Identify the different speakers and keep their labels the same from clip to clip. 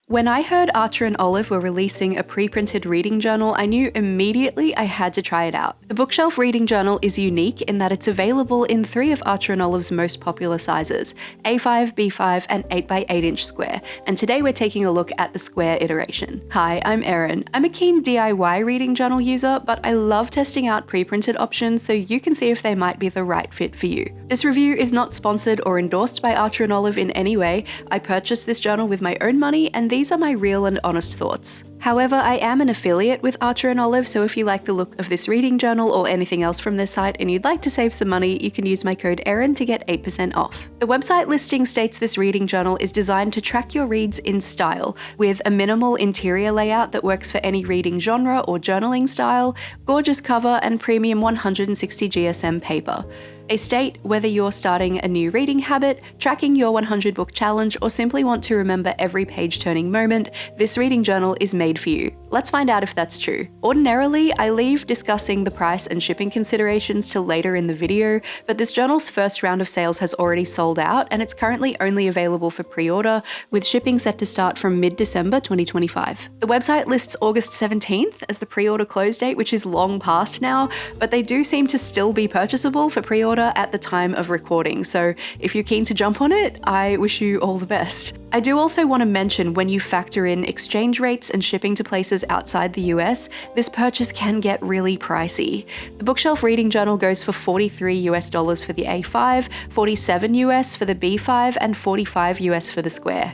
Speaker 1: When I heard Archer and Olive were releasing a pre-printed reading journal, I knew immediately I had to try it out. The bookshelf reading journal is unique in that it's available in 3 of Archer and Olive's most popular sizes, A5, B5, and 8x8-inch square, and today we're taking a look at the square iteration. Hi, I'm Erin. I'm a keen DIY reading journal user, but I love testing out pre-printed options so you can see if they might be the right fit for you. This review is not sponsored or endorsed by Archer and Olive in any way. I purchased this journal with my own money, and these are my real and honest thoughts. However, I am an affiliate with Archer and Olive, so if you like the look of this reading journal or anything else from their site and you'd like to save some money, you can use my code Erin to get 8% off. The website listing states this reading journal is designed to track your reads in style, with a minimal interior layout that works for any reading genre or journaling style, gorgeous cover, and premium 160 GSM paper. They state whether you're starting a new reading habit, tracking your 100 book challenge, or simply want to remember every page-turning moment, this reading journal is made for you. Let's find out if that's true. Ordinarily, I leave discussing the price and shipping considerations till later in the video, but this journal's first round of sales has already sold out, and it's currently only available for pre-order, with shipping set to start from mid-December 2025. The website lists August 17th as the pre-order close date, which is long past now, but they do seem to still be purchasable for pre-order at the time of recording, so if you're keen to jump on it, I wish you all the best. I do also want to mention, when you factor in exchange rates and shipping to places outside the US, this purchase can get really pricey. The bookshelf reading journal goes for $43 for the A5, $47 US for the B5, and $45 US for the square.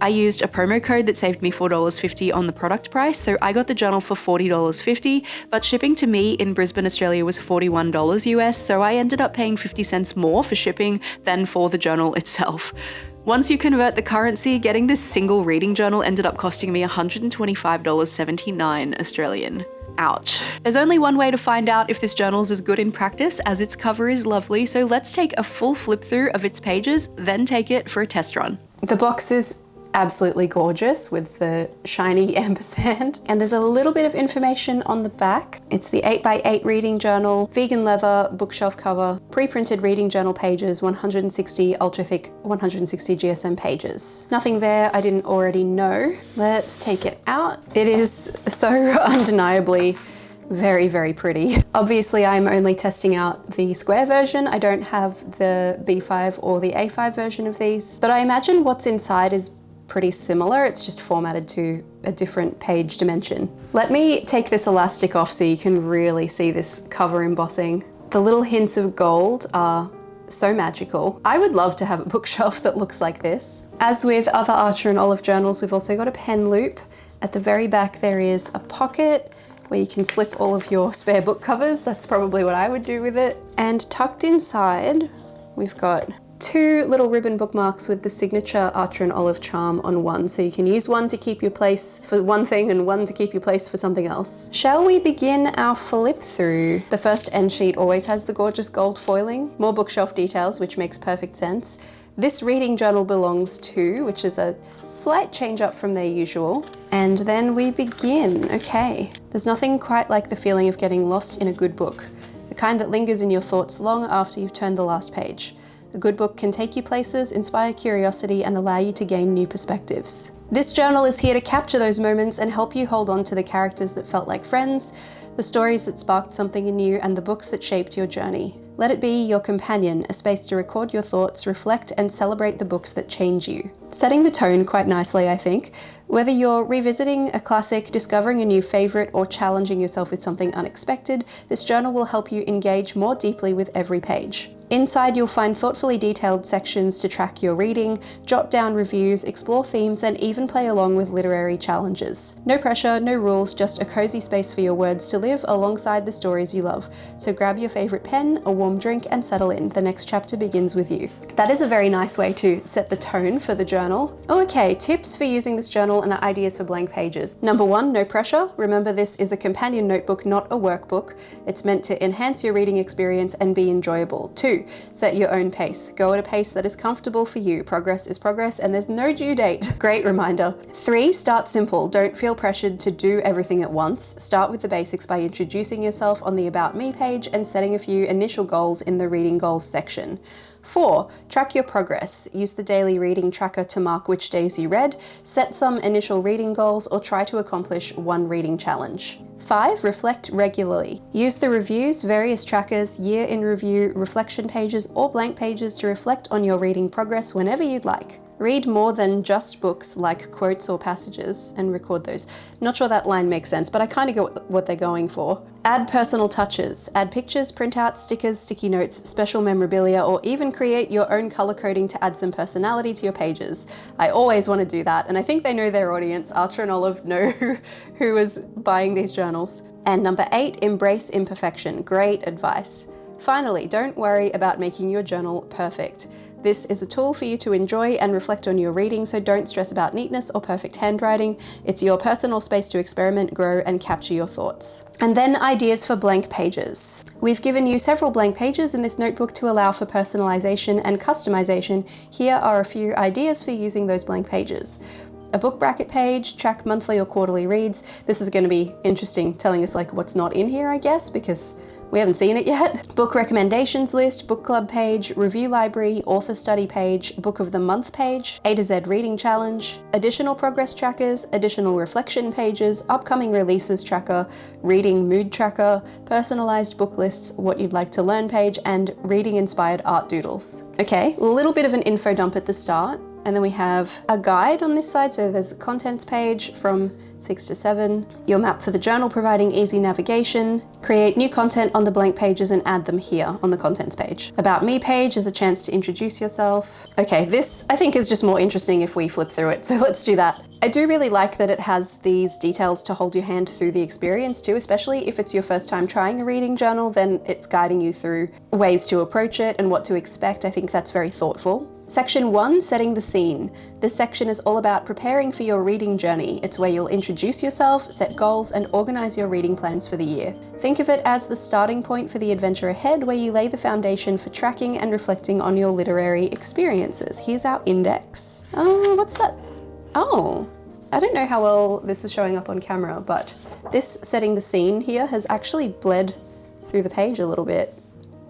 Speaker 1: I used a promo code that saved me $4.50 on the product price, so I got the journal for $40.50, but shipping to me in Brisbane, Australia was $41 US, so I ended up paying 50 cents more for shipping than for the journal itself. Once you convert the currency, getting this single reading journal ended up costing me $125.79 Australian. Ouch. There's only one way to find out if this journal's as good in practice, as its cover is lovely, so let's take a full flip through of its pages, then take it for a test run. The box is absolutely gorgeous with the shiny ampersand, and there's a little bit of information on the back. It's the 8x8 reading journal, vegan leather, bookshelf cover, pre-printed reading journal pages, 160 ultra thick 160 GSM pages. Nothing there I didn't already know. Let's take it out. It is so undeniably very, very pretty. Obviously, I'm only testing out the square version. I don't have the B5 or the A5 version of these, but I imagine what's inside is pretty similar. It's just formatted to a different page dimension. Let me take this elastic off so you can really see this cover embossing. The little hints of gold are so magical. I would love to have a bookshelf that looks like this. As with other Archer and Olive journals, we've also got a pen loop. At the very back there is a pocket where you can slip all of your spare book covers. That's probably what I would do with it. And tucked inside, we've got 2 little ribbon bookmarks with the signature Archer and Olive charm on one, so you can use one to keep your place for one thing and one to keep your place for something else. Shall we begin our flip through? The first end sheet always has the gorgeous gold foiling, more bookshelf details, which makes perfect sense. This reading journal belongs to, which is a slight change up from their usual. And then we begin. Okay. There's nothing quite like the feeling of getting lost in a good book, the kind that lingers in your thoughts long after you've turned the last page. A good book can take you places, inspire curiosity, and allow you to gain new perspectives. This journal is here to capture those moments and help you hold on to the characters that felt like friends, the stories that sparked something in you, and the books that shaped your journey. Let it be your companion, a space to record your thoughts, reflect, and celebrate the books that change you. Setting the tone quite nicely, I think. Whether you're revisiting a classic, discovering a new favorite, or challenging yourself with something unexpected, this journal will help you engage more deeply with every page. Inside, you'll find thoughtfully detailed sections to track your reading, jot down reviews, explore themes, and even play along with literary challenges. No pressure, no rules, just a cozy space for your words to live alongside the stories you love. So grab your favorite pen, a warm drink, and settle in. The next chapter begins with you. That is a very nice way to set the tone for the journal. Okay, tips for using this journal and ideas for blank pages. Number 1, no pressure. Remember, this is a companion notebook, not a workbook. It's meant to enhance your reading experience and be enjoyable. 2, set your own pace. Go at a pace that is comfortable for you. Progress is progress and there's no due date. Great reminder. 3, start simple. Don't feel pressured to do everything at once. Start with the basics by introducing yourself on the About Me page and setting a few initial goals in the reading goals section. 4. Track your progress. Use the daily reading tracker to mark which days you read, set some initial reading goals, or try to accomplish one reading challenge. 5. Reflect regularly. Use the reviews, various trackers, year in review, reflection pages, or blank pages to reflect on your reading progress whenever you'd like. Read more than just books like quotes or passages and record those. Not sure that line makes sense, but I kind of get what they're going for. Add personal touches. Add pictures, printouts, stickers, sticky notes, special memorabilia, or even create your own color coding to add some personality to your pages. I always want to do that, and I think they know their audience. Archer and Olive know who is buying these journals. And number 8, embrace imperfection. Great advice. Finally, don't worry about making your journal perfect. This is a tool for you to enjoy and reflect on your reading, so don't stress about neatness or perfect handwriting. It's your personal space to experiment, grow, and capture your thoughts. And then ideas for blank pages. We've given you several blank pages in this notebook to allow for personalization and customization. Here are a few ideas for using those blank pages. A book bracket page, track monthly or quarterly reads. This is going to be interesting, telling us like what's not in here, I guess, because we haven't seen it yet. Book recommendations list, book club page, review library, author study page, book of the month page, A to Z reading challenge, additional progress trackers, additional reflection pages, upcoming releases tracker, reading mood tracker, personalized book lists, what you'd like to learn page, and reading inspired art doodles. Okay, a little bit of an info dump at the start. And then we have a guide on this side. So there's a contents page from 6 to 7, your map for the journal providing easy navigation, create new content on the blank pages and add them here on the contents page. About me page is a chance to introduce yourself. Okay, this I think is just more interesting if we flip through it, so let's do that. I do really like that it has these details to hold your hand through the experience too, especially if it's your first time trying a reading journal, then it's guiding you through ways to approach it and what to expect. I think that's very thoughtful. Section 1, setting the scene. This section is all about preparing for your reading journey. It's where you'll introduce yourself, set goals, and organize your reading plans for the year. Think of it as the starting point for the adventure ahead, where you lay the foundation for tracking and reflecting on your literary experiences. Here's our index. Oh, what's that? Oh, I don't know how well this is showing up on camera, but this setting the scene here has actually bled through the page a little bit.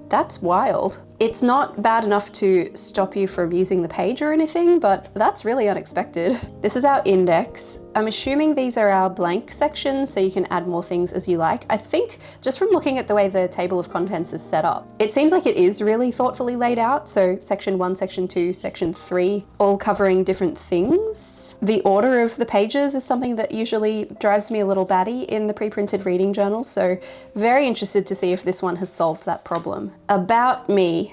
Speaker 1: That's wild. It's not bad enough to stop you from using the page or anything, but that's really unexpected. This is our index. I'm assuming these are our blank sections, so you can add more things as you like. I think just from looking at the way the table of contents is set up, it seems like it is really thoughtfully laid out. So section 1, section 2, section 3, all covering different things. The order of the pages is something that usually drives me a little batty in the pre-printed reading journals, so very interested to see if this one has solved that problem. About me.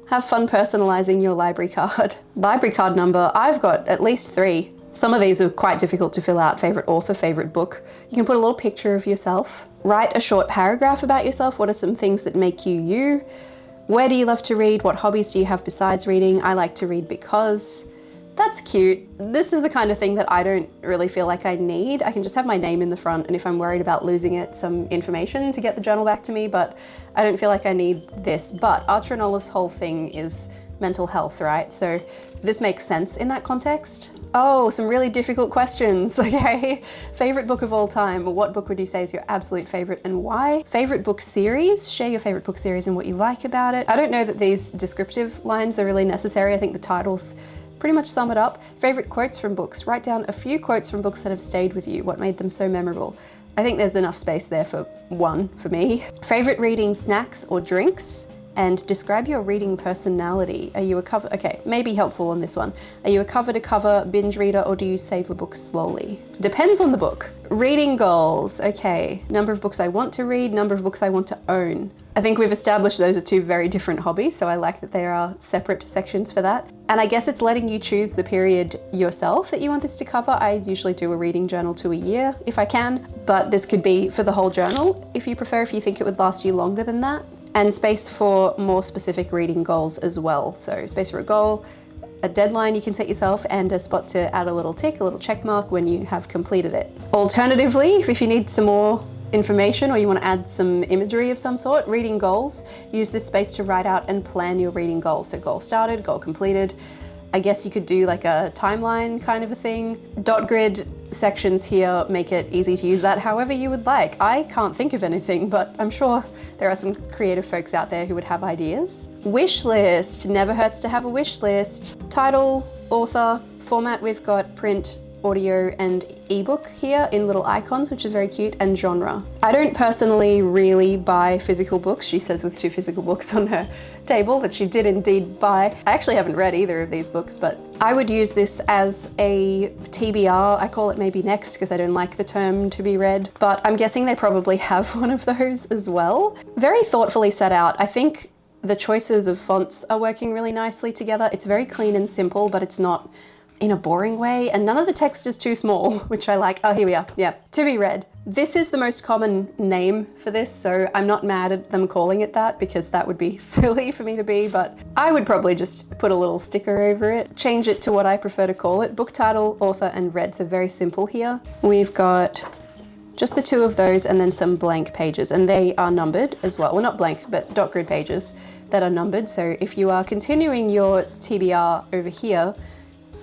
Speaker 1: Have fun personalizing your library card. Library card number, I've got at least 3. Some of these are quite difficult to fill out. Favorite author, favorite book. You can put a little picture of yourself. Write a short paragraph about yourself. What are some things that make you you? Where do you love to read? What hobbies do you have besides reading? I like to read because. That's cute. This is the kind of thing that I don't really feel like I need. I can just have my name in the front, and if I'm worried about losing it, some information to get the journal back to me, but I don't feel like I need this. But Archer and Olive's whole thing is mental health, right? So this makes sense in that context. Oh, some really difficult questions, okay? Favorite book of all time. What book would you say is your absolute favorite and why? Favorite book series. Share your favorite book series and what you like about it. I don't know that these descriptive lines are really necessary. I think the titles pretty much sum it up. Favorite quotes from books. Write down a few quotes from books that have stayed with you. What made them so memorable? I think there's enough space there for one for me. Favorite reading snacks or drinks? And describe your reading personality. Are you a cover? Okay, maybe helpful on this one. Are you a cover to cover binge reader or do you savor books slowly? Depends on the book. Reading goals. Okay, number of books I want to read, number of books I want to own. I think we've established those are 2 very different hobbies, so I like that there are separate sections for that. And I guess it's letting you choose the period yourself that you want this to cover. I usually do a reading journal to a year if I can, but this could be for the whole journal if you prefer, if you think it would last you longer than that. And space for more specific reading goals as well. So space for a goal, a deadline you can set yourself, and a spot to add a little tick, a little check mark when you have completed it. Alternatively, if you need some more information or you want to add some imagery of some sort, reading goals, use this space to write out and plan your reading goals. So goal started, goal completed. I guess you could do like a timeline kind of a thing. Dot grid sections here make it easy to use that however you would like. I can't think of anything, but I'm sure there are some creative folks out there who would have ideas. Wish list, never hurts to have a wish list. Title, author, format, we've got print, audio, and ebook here in little icons, which is very cute, and genre. I don't personally really buy physical books. She says with 2 physical books on her table that she did indeed buy. I actually haven't read either of these books, but I would use this as a TBR. I call it maybe next because I don't like the term to be read, but I'm guessing they probably have one of those as well. Very thoughtfully set out. I think the choices of fonts are working really nicely together. It's very clean and simple, but it's not in a boring way, and none of the text is too small, which I like. Oh, here we are. Yeah, to be read. This is the most common name for this, so I'm not mad at them calling it that because that would be silly for me to be, but I would probably just put a little sticker over it, change it to what I prefer to call it. Book title, author, and read, so very simple here. We've got just the 2 of those and then some blank pages, and they are numbered as well. Well, not blank, but dot grid pages that are numbered, so if you are continuing your TBR over here,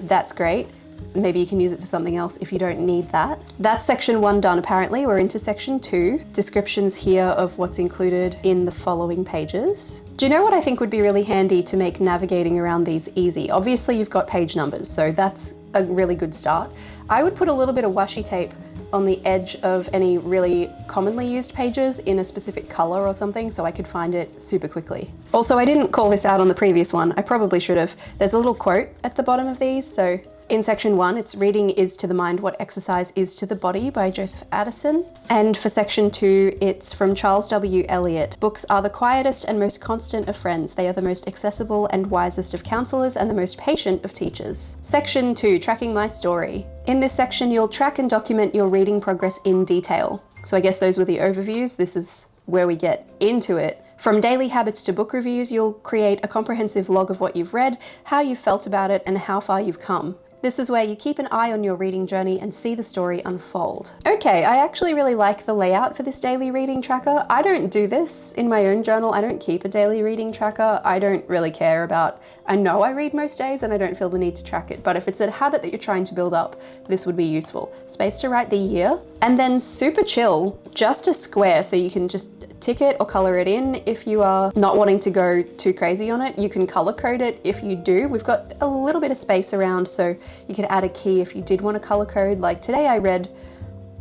Speaker 1: that's great. Maybe you can use it for something else if you don't need that. That's section 1 done apparently. We're into section 2. Descriptions here of what's included in the following pages. Do you know what I think would be really handy to make navigating around these easy? Obviously you've got page numbers, so that's a really good start. I would put a little bit of washi tape on the edge of any really commonly used pages in a specific color or something so I could find it super quickly. Also, I didn't call this out on the previous one. I probably should have. There's a little quote at the bottom of these. So in section 1, it's reading is to the mind what exercise is to the body by Joseph Addison. And for section 2, it's from Charles W. Eliot. Books are the quietest and most constant of friends. They are the most accessible and wisest of counselors and the most patient of teachers. Section 2, tracking my story. In this section, you'll track and document your reading progress in detail. So I guess those were the overviews. This is where we get into it. From daily habits to book reviews, you'll create a comprehensive log of what you've read, how you've felt about it, and how far you've come. This is where you keep an eye on your reading journey and see the story unfold. Okay, I actually really like the layout for this daily reading tracker. I don't do this in my own journal. I don't keep a daily reading tracker. I don't really care about, I know I read most days and I don't feel the need to track it, but if it's a habit that you're trying to build up, this would be useful. Space to write the year, and then super chill, just a square so you can just tick it or color it in if you are not wanting to go too crazy on it. You can color code it if you do. We've got a little bit of space around so you could add a key if you did want to color code. Like today I read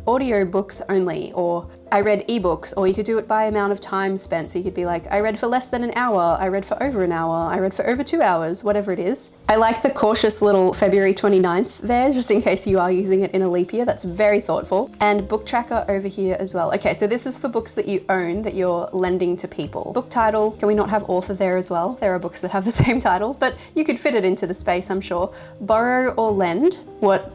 Speaker 1: audio books only, or I read ebooks, or you could do it by amount of time spent. So you could be like, I read for less than an hour, I read for over an hour, I read for over 2 hours, whatever it is. I like the cautious little February 29th there, just in case you are using it in a leap year. That's very thoughtful. And book tracker over here as well. Okay, so this is for books that you own that you're lending to people. Book title, can we not have author there as well? There are books that have the same titles, but you could fit it into the space, I'm sure. Borrow or lend? What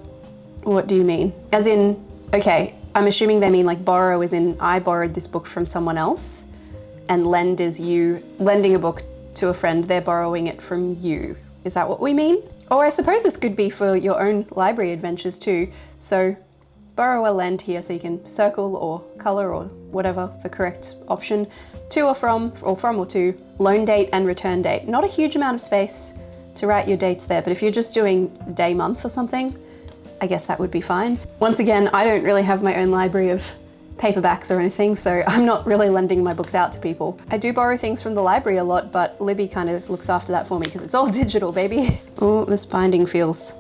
Speaker 1: do you mean? As in, okay, I'm assuming they mean like borrow as in I borrowed this book from someone else, and lend is you lending a book to a friend, they're borrowing it from you. Is that what we mean? Or I suppose this could be for your own library adventures too. So borrow or lend here, so you can circle or color or whatever the correct option. To or from or to. Loan date and return date. Not a huge amount of space to write your dates there, but if you're just doing day, month or something, I guess that would be fine. Once again, I don't really have my own library of paperbacks or anything, so I'm not really lending my books out to people. I do borrow things from the library a lot, but Libby kind of looks after that for me because it's all digital, baby. Oh, this binding feels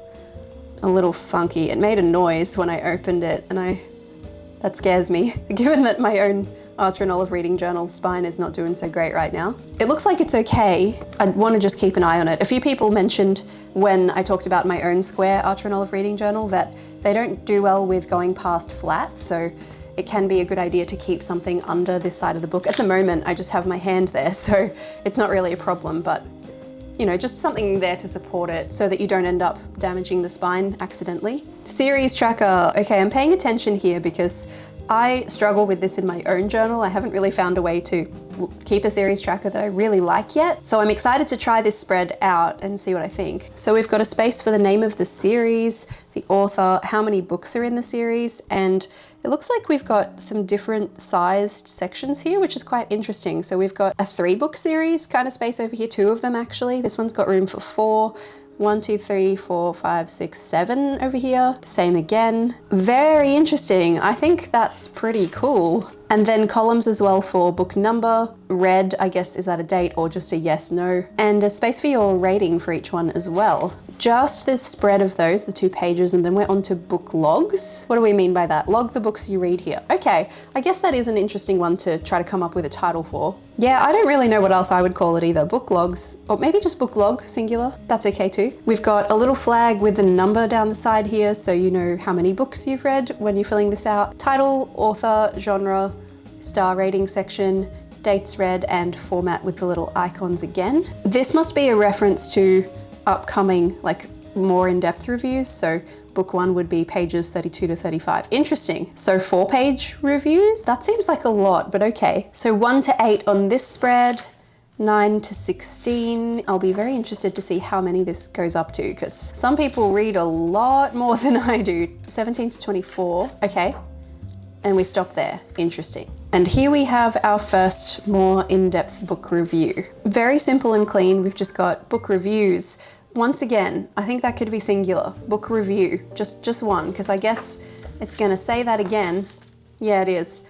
Speaker 1: a little funky. It made a noise when I opened it, and that scares me, given that my own Archer and Olive Reading Journal spine is not doing so great right now. It looks like it's okay. I want to just keep an eye on it. A few people mentioned when I talked about my own square Archer and Olive Reading Journal that they don't do well with going past flat, so it can be a good idea to keep something under this side of the book. At the moment, I just have my hand there, so it's not really a problem, but you know, just something there to support it so that you don't end up damaging the spine accidentally. Series tracker. Okay, I'm paying attention here because I struggle with this in my own journal. I haven't really found a way to keep a series tracker that I really like yet. So I'm excited to try this spread out and see what I think. So we've got a space for the name of the series, the author, how many books are in the series, and it looks like we've got some different sized sections here, which is quite interesting. So we've got a 3-book series kind of space over here, 2 of them actually. This one's got room for 4. 1, 2, 3, 4, 5, 6, 7 over here. Same again. Very interesting. I think that's pretty cool. And then columns as well for book number. Red, I guess, is that a date or just a yes, no? And a space for your rating for each one as well. Just the spread of those, the 2 pages, and then we're on to book logs. What do we mean by that? Log the books you read here. Okay, I guess that is an interesting one to try to come up with a title for. Yeah, I don't really know what else I would call it either. Book logs, or maybe just book log, singular. That's okay too. We've got a little flag with a number down the side here, so you know how many books you've read when you're filling this out. Title, author, genre, star rating section, dates read, and format with the little icons again. This must be a reference to upcoming, like, more in-depth reviews. So book 1 would be pages 32 to 35. Interesting. So 4-page reviews? That seems like a lot, but okay. So 1 to 8 on this spread, 9 to 16. I'll be very interested to see how many this goes up to, because some people read a lot more than I do. 17 to 24. Okay. And we stop there. Interesting. And here we have our first more in-depth book review. Very simple and clean. We've just got book reviews. Once again, I think that could be singular. Book review, just one, because I guess it's gonna say that again. Yeah, it is.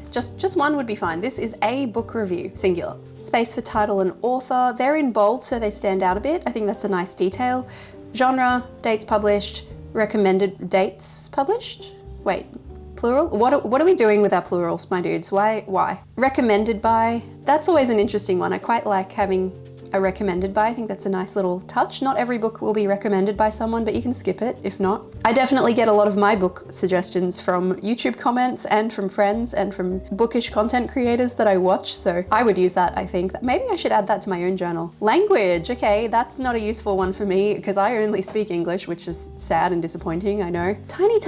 Speaker 1: Just one would be fine. This is a book review, singular. Space for title and author. They're in bold, so they stand out a bit. I think that's a nice detail. Genre, dates published, recommended dates published. Wait, plural? What are we doing with our plurals, my dudes? Why? Recommended by. That's always an interesting one. I quite like having a recommended by. I think that's a nice little touch. Not every book will be recommended by someone, but you can skip it if not. I definitely get a lot of my book suggestions from YouTube comments and from friends and from bookish content creators that I watch, so I would use that, I think. Maybe I should add that to my own journal. Language, okay, that's not a useful one for me because I only speak English, which is sad and disappointing, I know. Tiny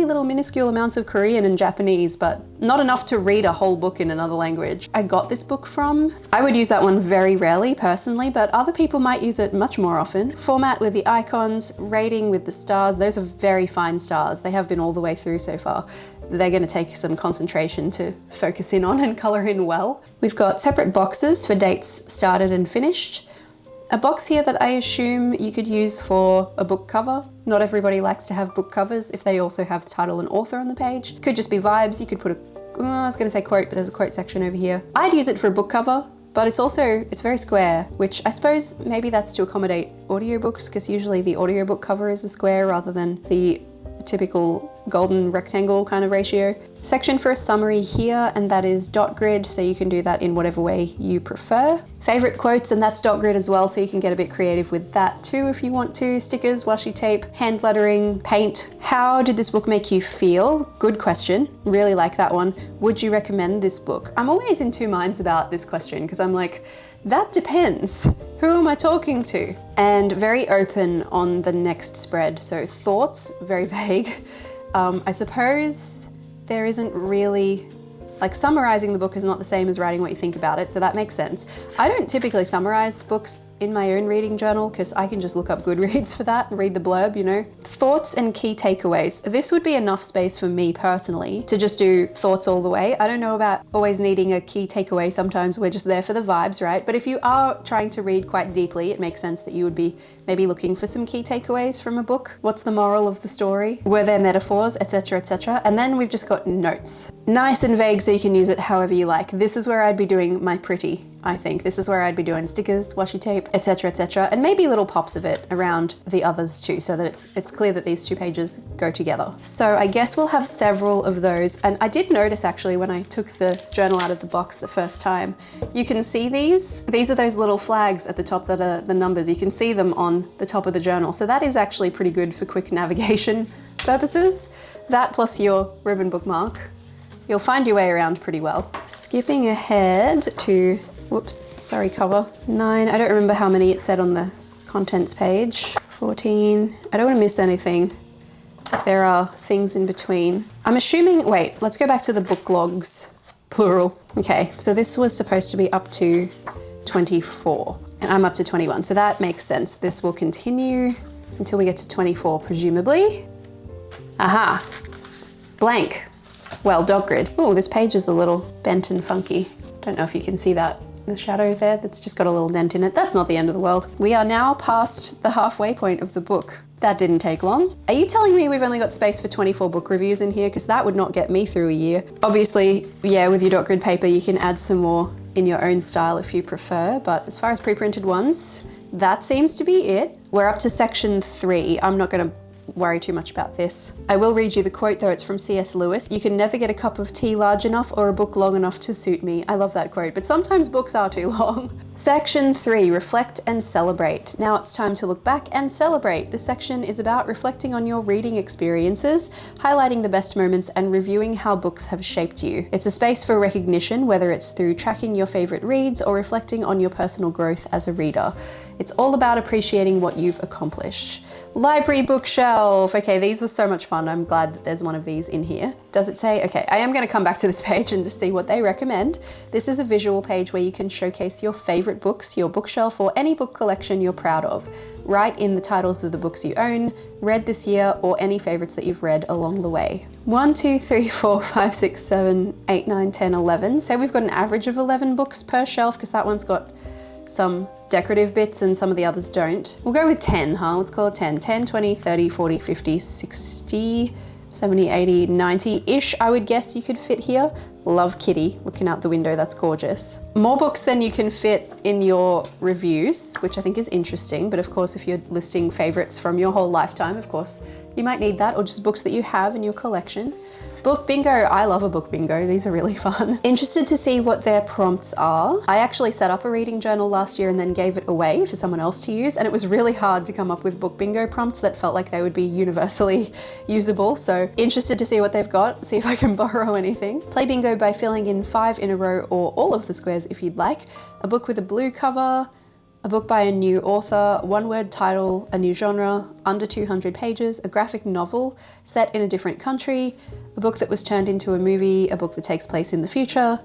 Speaker 1: little minuscule amounts of Korean and Japanese, but not enough to read a whole book in another language. I got this book from. I would use that one very rarely personally, but other people might use it much more often. Format with the icons, rating with the stars. Those are very fine stars. They have been all the way through so far. They're going to take some concentration to focus in on and color in well. We've got separate boxes for dates started and finished. A box here that I assume you could use for a book cover. Not everybody likes to have book covers if they also have title and author on the page. Could just be vibes. You could put I was going to say quote, but there's a quote section over here. I'd use it for a book cover, but it's very square, which I suppose maybe that's to accommodate audiobooks, because usually the audiobook cover is a square rather than the typical golden rectangle kind of ratio. Section for a summary here, and that is dot grid, so you can do that in whatever way you prefer. Favorite quotes, and that's dot grid as well, so you can get a bit creative with that too if you want to. Stickers, washi tape, hand lettering, paint. How did this book make you feel? Good question. Really like that one. Would you recommend this book? I'm always in two minds about this question because I'm like, that depends. Who am I talking to? And very open on the next spread. So thoughts, very vague. I suppose there isn't really, like, summarizing the book is not the same as writing what you think about it, so that makes sense. I don't typically summarize books in my own reading journal because I can just look up Goodreads for that and read the blurb, you know. Thoughts and key takeaways. This would be enough space for me personally to just do thoughts all the way. I don't know about always needing a key takeaway. Sometimes we're just there for the vibes, right? But if you are trying to read quite deeply, it makes sense that you would be maybe looking for some key takeaways from a book. What's the moral of the story? Were there metaphors, etc., etc.? And then we've just got notes. Nice and vague, so you can use it however you like. This is where I'd be doing my pretty, I think. This is where I'd be doing stickers, washi tape, etc., etc., and maybe little pops of it around the others too, so that it's clear that these two pages go together. So I guess we'll have several of those. And I did notice actually when I took the journal out of the box the first time, you can see these. These are those little flags at the top that are the numbers. You can see them on the top of the journal. So that is actually pretty good for quick navigation purposes. That plus your ribbon bookmark. You'll find your way around pretty well. Skipping ahead to, whoops, sorry, cover 9. I don't remember how many it said on the contents page. 14. I don't want to miss anything if there are things in between. I'm assuming, wait, let's go back to the book logs, plural. Okay, so this was supposed to be up to 24 and I'm up to 21. So that makes sense. This will continue until we get to 24, presumably. Aha, blank. Well, dot grid. Oh, this page is a little bent and funky. Don't know if you can see that. the shadow there that's just got a little dent in it. That's not the end of the world. We are now past the halfway point of the book. That didn't take long. Are you telling me we've only got space for 24 book reviews in here? Because that would not get me through a year. Obviously, yeah, with your dot grid paper, you can add some more in your own style if you prefer, but as far as pre-printed ones, that seems to be it. We're up to section 3. I'm not gonna worry too much about this. I will read you the quote though, it's from C.S. Lewis. "You can never get a cup of tea large enough or a book long enough to suit me." I love that quote, but sometimes books are too long. Section 3, reflect and celebrate. Now it's time to look back and celebrate. This section is about reflecting on your reading experiences, highlighting the best moments and reviewing how books have shaped you. It's a space for recognition, whether it's through tracking your favorite reads or reflecting on your personal growth as a reader. It's all about appreciating what you've accomplished. Library bookshelf. Okay, these are so much fun. I'm glad that there's one of these in here. Does it say? Okay, I am going to come back to this page and just see what they recommend. This is a visual page where you can showcase your favorite books, your bookshelf, or any book collection you're proud of. Write in the titles of the books you own, read this year, or any favorites that you've read along the way. 1, 2, 3, 4, 5, 6, 7, 8, 9, 10, 11. So we've got an average of 11 books per shelf because that one's got some decorative bits and some of the others don't. We'll go with 10, huh? Let's call it 10. 10, 20, 30, 40, 50, 60, 70, 80, 90-ish, I would guess you could fit here. Love Kitty looking out the window, that's gorgeous. More books than you can fit in your reviews, which I think is interesting, but of course if you're listing favorites from your whole lifetime, of course, you might need that, or just books that you have in your collection. Book bingo, I love a book bingo. These are really fun. Interested to see what their prompts are. I actually set up a reading journal last year and then gave it away for someone else to use, and it was really hard to come up with book bingo prompts that felt like they would be universally usable. So interested to see what they've got, see if I can borrow anything. Play bingo by filling in 5 in a row or all of the squares if you'd like. A book with a blue cover, a book by a new author, one-word title, a new genre, under 200 pages, a graphic novel set in a different country, a book that was turned into a movie, a book that takes place in the future,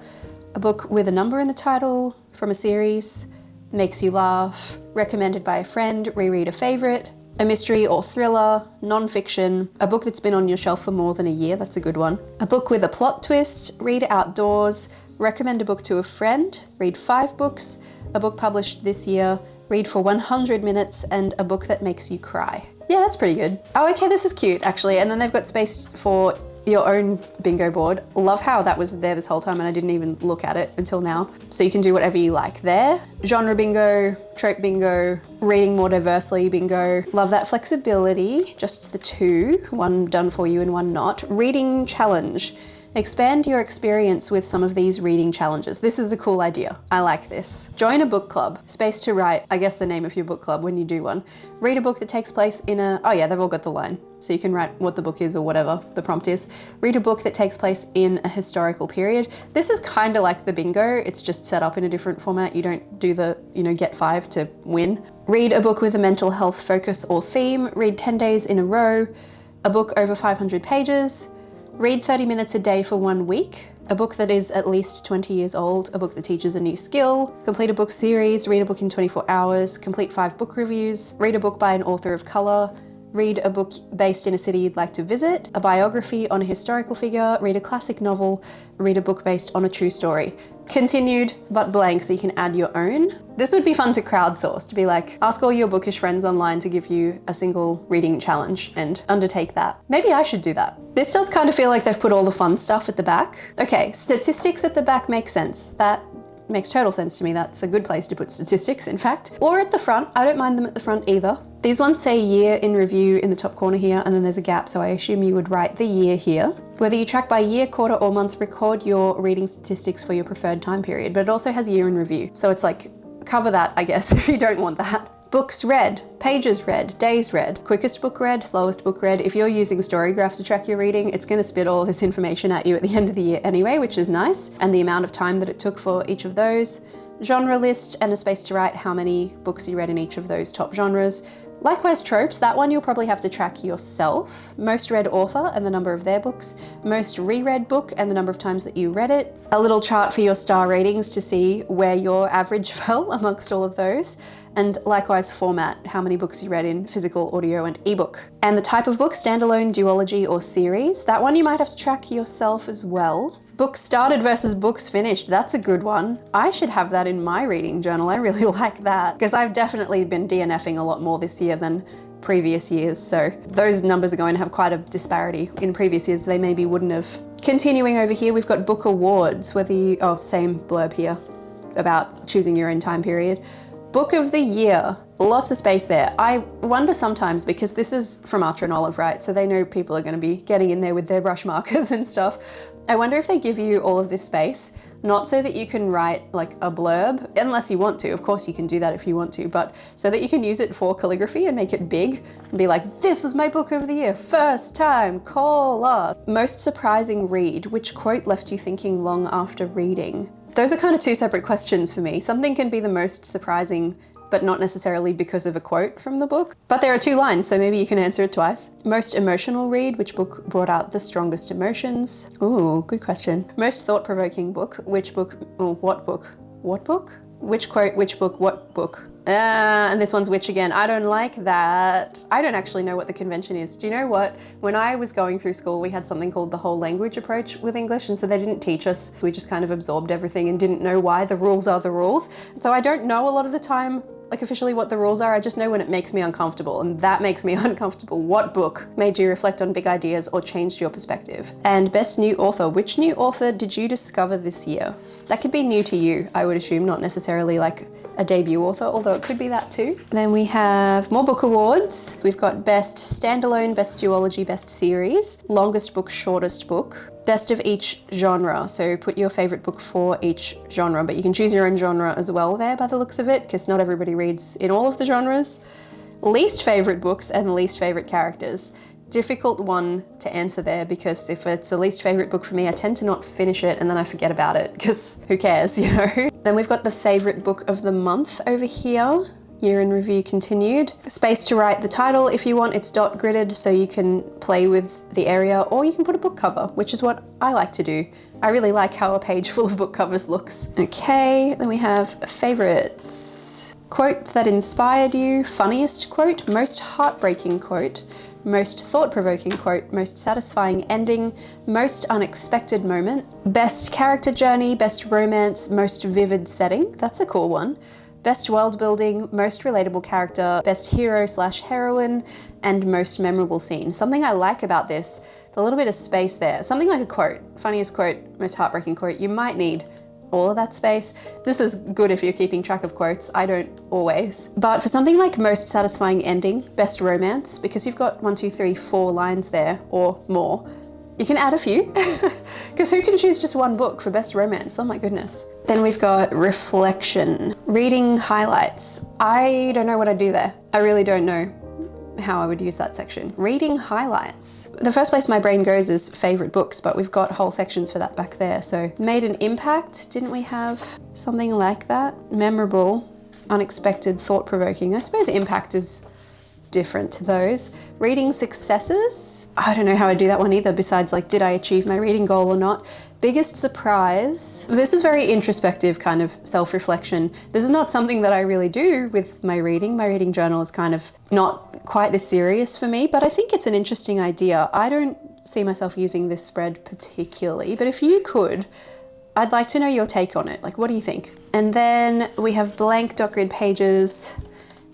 Speaker 1: a book with a number in the title, from a series, makes you laugh, recommended by a friend, reread a favorite, a mystery or thriller, non-fiction, a book that's been on your shelf for more than a year, that's a good one, a book with a plot twist, read outdoors, recommend a book to a friend, read 5 books, a book published this year, read for 100 minutes, and a book that makes you cry. Yeah, that's pretty good. Oh, okay, this is cute actually. And then they've got space for your own bingo board. Love how that was there this whole time and I didn't even look at it until now. So you can do whatever you like there. Genre bingo, trope bingo, reading more diversely bingo. Love that flexibility. Just the 2, one done for you and one not. Reading challenge. Expand your experience with some of these reading challenges. This is a cool idea. I like this. Join a book club. Space to write, I guess, the name of your book club when you do one. Read a book that takes place in a, oh yeah, they've all got the line. So you can write what the book is or whatever the prompt is. Read a book that takes place in a historical period. This is kind of like the bingo. It's just set up in a different format. You don't do the, get 5 to win. Read a book with a mental health focus or theme. Read 10 days in a row. A book over 500 pages. Read 30 minutes a day for 1 week, a book that is at least 20 years old, a book that teaches a new skill, complete a book series, read a book in 24 hours, complete 5 book reviews, read a book by an author of color, read a book based in a city you'd like to visit, a biography on a historical figure, read a classic novel, read a book based on a true story. Continued, but blank, so you can add your own. This would be fun to crowdsource, to be like, ask all your bookish friends online to give you a single reading challenge and undertake that. Maybe I should do that. This does kind of feel like they've put all the fun stuff at the back. Okay, statistics at the back make sense. That makes total sense to me. That's a good place to put statistics, in fact. Or at the front. I don't mind them at the front either. These ones say year in review in the top corner here, and then there's a gap, so I assume you would write the year here. Whether you track by year, quarter, or month, record your reading statistics for your preferred time period, but it also has year in review. So it's like, cover that, I guess, if you don't want that. Books read, pages read, days read, quickest book read, slowest book read. If you're using Storygraph to track your reading, it's gonna spit all this information at you at the end of the year anyway, which is nice, and the amount of time that it took for each of those. Genre list and a space to write how many books you read in each of those top genres. Likewise, tropes, that one you'll probably have to track yourself. Most read author and the number of their books. Most reread book and the number of times that you read it. A little chart for your star ratings to see where your average fell amongst all of those. And likewise, format, how many books you read in physical, audio, and ebook. And the type of book, standalone, duology, or series. That one you might have to track yourself as well. Books started versus books finished. That's a good one. I should have that in my reading journal. I really like that because I've definitely been DNFing a lot more this year than previous years. So those numbers are going to have quite a disparity. In previous years, they maybe wouldn't have. Continuing over here, we've got book awards, same blurb here about choosing your own time period. Book of the year. Lots of space there. I wonder sometimes, because this is from Archer and Olive, right? So they know people are going to be getting in there with their brush markers and stuff. I wonder if they give you all of this space, not so that you can write like a blurb, unless you want to. Of course you can do that if you want to, but so that you can use it for calligraphy and make it big and be like, this was my book of the year, first time, caller. Most surprising read. Which quote left you thinking long after reading? Those are kind of two separate questions for me. Something can be the most surprising, but not necessarily because of a quote from the book. But there are two lines, so maybe you can answer it twice. Most emotional read, which book brought out the strongest emotions? Ooh, good question. Most thought-provoking book, which book, what book? What book? Which quote, which book, what book? And this one's which again. I don't like that. I don't actually know what the convention is. Do you know what? When I was going through school, we had something called the whole language approach with English, and so they didn't teach us. We just kind of absorbed everything and didn't know why the rules are the rules. And so I don't know a lot of the time like officially what the rules are. I just know when it makes me uncomfortable, and that makes me uncomfortable. What book made you reflect on big ideas or changed your perspective? And best new author. Which new author did you discover this year? That could be new to you, I would assume, not necessarily like a debut author, although it could be that too. Then we have more book awards. We've got best standalone, best duology, best series, longest book, shortest book, best of each genre. So put your favorite book for each genre, but you can choose your own genre as well there by the looks of it, because not everybody reads in all of the genres. Least favorite books and least favorite characters. Difficult one to answer there, because if it's a least favorite book for me, I tend to not finish it and then I forget about it, because who cares, you know? Then we've got the favorite book of the month over here. Year in review continued. Space to write the title if you want. It's dot gridded, so you can play with the area, or you can put a book cover, which is what I like to do. I really like how a page full of book covers looks. Okay, then we have favorites. Quote that inspired you, funniest quote, most heartbreaking quote, most thought-provoking quote, most satisfying ending, most unexpected moment, best character journey, best romance, most vivid setting. That's a cool one. Best world building, most relatable character, best hero/heroine, and most memorable scene. Something I like about this, a little bit of space there. Something like a quote, funniest quote, most heartbreaking quote, you might need all of that space. This is good if you're keeping track of quotes. I don't always. But for something like most satisfying ending, best romance, because you've got 1, 2, 3, 4 lines there or more, you can add a few, because who can choose just one book for best romance? Oh my goodness. Then we've got reflection, reading highlights. I don't know what I'd do there. I really don't know how I would use that section. Reading highlights. The first place my brain goes is favorite books, but we've got whole sections for that back there. So made an impact. Didn't we have something like that? Memorable, unexpected, thought-provoking. I suppose impact is different to those. Reading successes. I don't know how I do that one either, besides like, did I achieve my reading goal or not? Biggest surprise. This is very introspective kind of self-reflection. This is not something that I really do with my reading. My reading journal is kind of not quite this serious for me, but I think it's an interesting idea. I don't see myself using this spread particularly, but if you could, I'd like to know your take on it. Like, what do you think? And then we have blank dot grid pages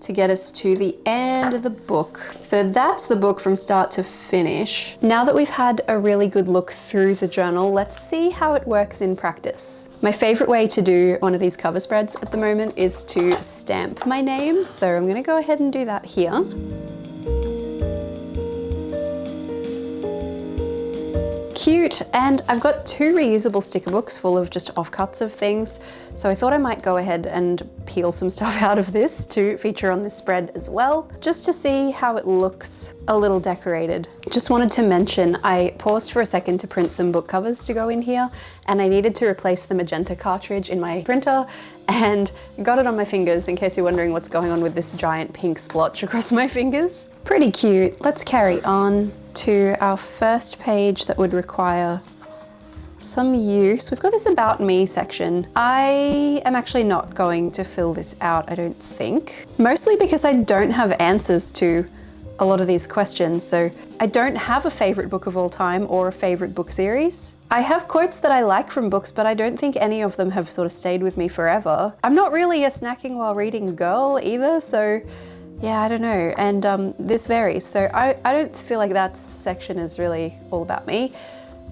Speaker 1: to get us to the end of the book. So that's the book from start to finish. Now that we've had a really good look through the journal, let's see how it works in practice. My favorite way to do one of these cover spreads at the moment is to stamp my name. So I'm gonna go ahead and do that here. Cute, and I've got 2 reusable sticker books full of just offcuts of things, so I thought I might go ahead and peel some stuff out of this to feature on this spread as well, just to see how it looks a little decorated. Just wanted to mention, I paused for a second to print some book covers to go in here, and I needed to replace the magenta cartridge in my printer, and got it on my fingers in case you're wondering what's going on with this giant pink splotch across my fingers. Pretty cute. Let's carry on to our first page that would require some use. We've got this about me section. I am actually not going to fill this out, I don't think. Mostly because I don't have answers to a lot of these questions. So I don't have a favorite book of all time or a favorite book series. I have quotes that I like from books, but I don't think any of them have sort of stayed with me forever. I'm not really a snacking while reading girl either, so yeah, I don't know. And this varies. So I don't feel like that section is really all about me.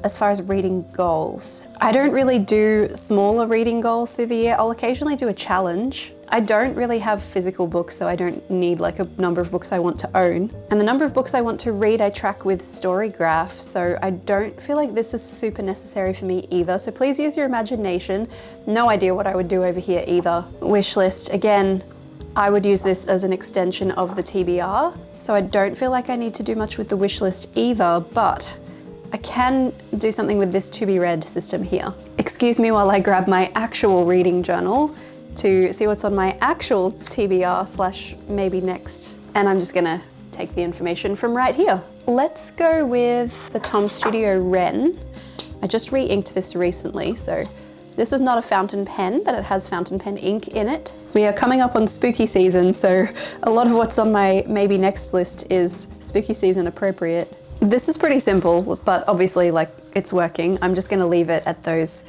Speaker 1: As far as reading goals, I don't really do smaller reading goals through the year. I'll occasionally do a challenge. I don't really have physical books, so I don't need like a number of books I want to own. And the number of books I want to read, I track with Storygraph, so I don't feel like this is super necessary for me either. So please use your imagination. No idea what I would do over here either. Wishlist, again, I would use this as an extension of the TBR, so I don't feel like I need to do much with the wishlist either, but I can do something with this to be read system here. Excuse me while I grab my actual reading journal to see what's on my actual TBR / maybe next. And I'm just gonna take the information from right here. Let's go with the Tom Studio Ren. I just re-inked this recently, so this is not a fountain pen, but it has fountain pen ink in it. We are coming up on spooky season, so a lot of what's on my maybe next list is spooky season appropriate. This is pretty simple, but obviously like it's working. I'm just gonna leave it at those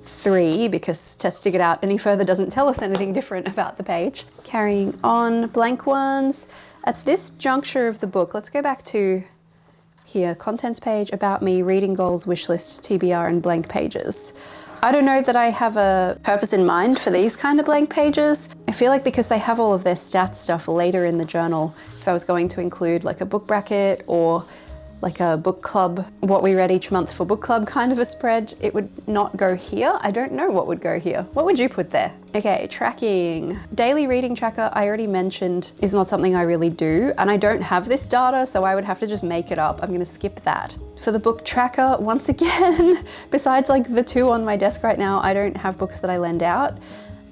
Speaker 1: 3 because testing it out any further doesn't tell us anything different about the page. Carrying on, blank ones. At this juncture of the book, let's go back to here, contents page, about me, reading goals, wish list, TBR, and blank pages. I don't know that I have a purpose in mind for these kind of blank pages. I feel like because they have all of their stats stuff later in the journal, if I was going to include like a book bracket or like a book club, what we read each month for book club kind of a spread, it would not go here. I don't know what would go here. What would you put there? Okay, tracking. Daily reading tracker, I already mentioned, is not something I really do, and I don't have this data, so I would have to just make it up. I'm gonna skip that. For the book tracker, once again, besides like the 2 on my desk right now, I don't have books that I lend out.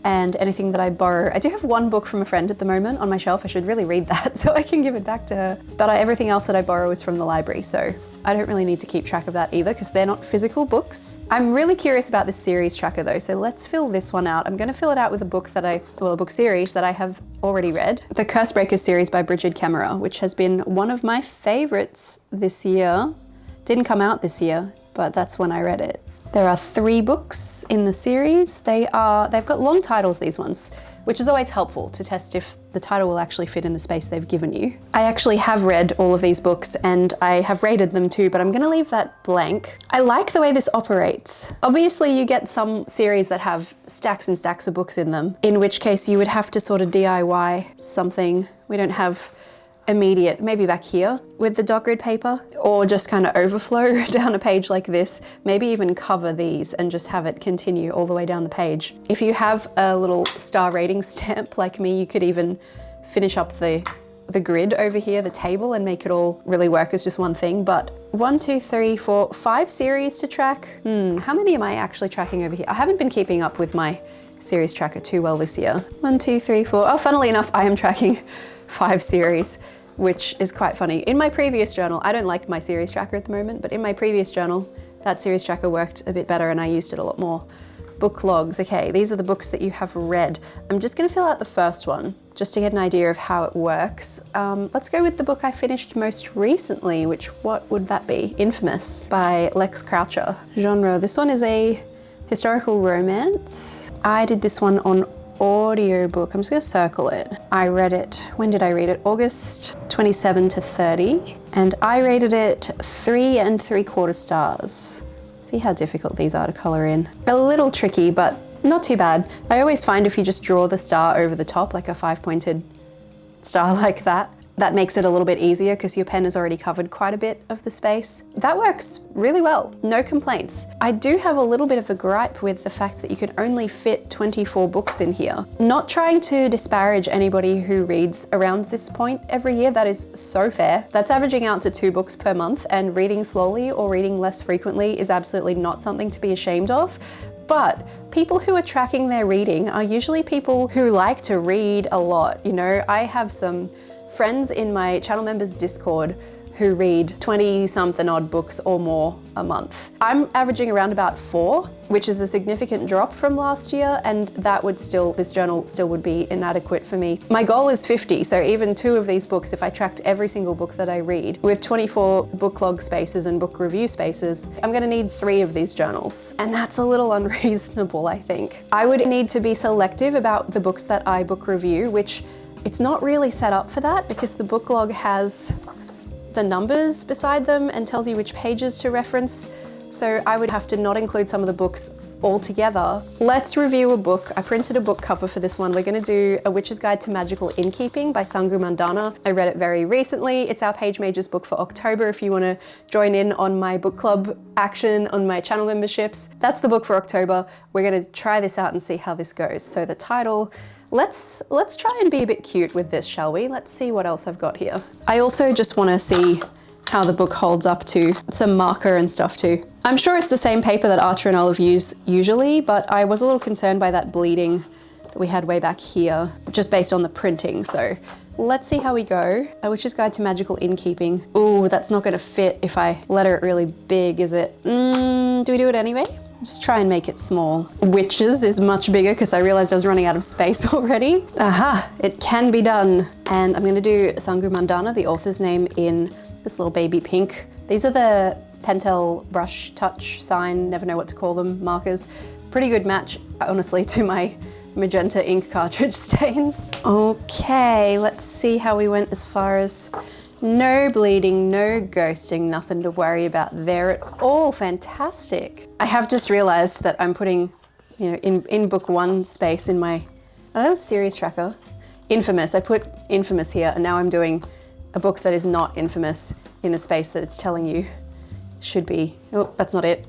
Speaker 1: And anything that I borrow. I do have 1 book from a friend at the moment on my shelf. I should really read that so I can give it back to her. But everything else that I borrow is from the library, so I don't really need to keep track of that either because they're not physical books. I'm really curious about this series tracker though, so let's fill this one out. I'm gonna fill it out with a book a book series that I have already read. The Cursebreakers series by Bridget Kemmerer, which has been one of my favorites this year. Didn't come out this year, but that's when I read it. There are 3 books in the series. They've got long titles, these ones, which is always helpful to test if the title will actually fit in the space they've given you. I actually have read all of these books and I have rated them too, but I'm gonna leave that blank. I like the way this operates. Obviously you get some series that have stacks and stacks of books in them, in which case you would have to sort of DIY something. We don't have immediate, maybe back here with the dot grid paper, or just kind of overflow down a page like this, maybe even cover these and just have it continue all the way down the page. If you have a little star rating stamp like me, you could even finish up the grid over here, the table, and make it all really work as just one thing. But 1, 2, 3, 4, 5 series to track. How many am I actually tracking over here? I haven't been keeping up with my series tracker too well this year. 1, 2, 3, 4. Oh, funnily enough, I am tracking 5 series, which is quite funny. In my previous journal, I don't like my series tracker at the moment, but in my previous journal, that series tracker worked a bit better and I used it a lot more. Book logs, okay, these are the books that you have read. I'm just gonna fill out the first one, just to get an idea of how it works. Let's go with the book I finished most recently, what would that be? Infamous by Lex Croucher. Genre, this one is a historical romance. I did this one on audiobook. I'm just gonna circle it. I read it, when did I read it? August 27 to 30. And I rated it 3 3/4 stars. See how difficult these are to color in. A little tricky, but not too bad. I always find if you just draw the star over the top, like a 5-pointed star like that makes it a little bit easier because your pen has already covered quite a bit of the space. That works really well, no complaints. I do have a little bit of a gripe with the fact that you can only fit 24 books in here. Not trying to disparage anybody who reads around this point every year, that is so fair. That's averaging out to 2 books per month, and reading slowly or reading less frequently is absolutely not something to be ashamed of. But people who are tracking their reading are usually people who like to read a lot. You know, I have some friends in my channel members Discord who read 20-something odd books or more a month. I'm averaging around about 4, which is a significant drop from last year, and this journal still would be inadequate for me. My goal is 50, so even 2 of these books, if I tracked every single book that I read, with 24 book log spaces and book review spaces, I'm gonna need 3 of these journals. And that's a little unreasonable, I think. I would need to be selective about the books that I book review, which it's not really set up for that because the book log has the numbers beside them and tells you which pages to reference. So I would have to not include some of the books altogether. Let's review a book. I printed a book cover for this one. We're gonna do A Witch's Guide to Magical Innkeeping by Sangu Mandana. I read it very recently. It's our Page Majors book for October if you wanna join in on my book club action on my channel memberships. That's the book for October. We're gonna try this out and see how this goes. So the title, let's try and be a bit cute with this, shall we? Let's see what else I've got here. I also just wanna see how the book holds up to some marker and stuff too. I'm sure it's the same paper that Archer and Olive use usually, but I was a little concerned by that bleeding that we had way back here, just based on the printing. So let's see how we go. A Witch's Guide to Magical Innkeeping. Ooh, that's not gonna fit if I letter it really big, is it? Do we do it anyway? Just try and make it small. Witches is much bigger because I realized I was running out of space already. Aha, it can be done. And I'm gonna do Sangu Mandana, the author's name, in this little baby pink. These are the Pentel brush touch sign, never know what to call them, markers. Pretty good match, honestly, to my magenta ink cartridge stains. Okay, let's see how we went as far as no bleeding, no ghosting, nothing to worry about there at all. Fantastic. I have just realized that I'm putting, in book 1 space in my, oh, that was series tracker. Infamous, I put Infamous here, and now I'm doing a book that is not Infamous in a space that it's telling you should be. Oh, that's not it.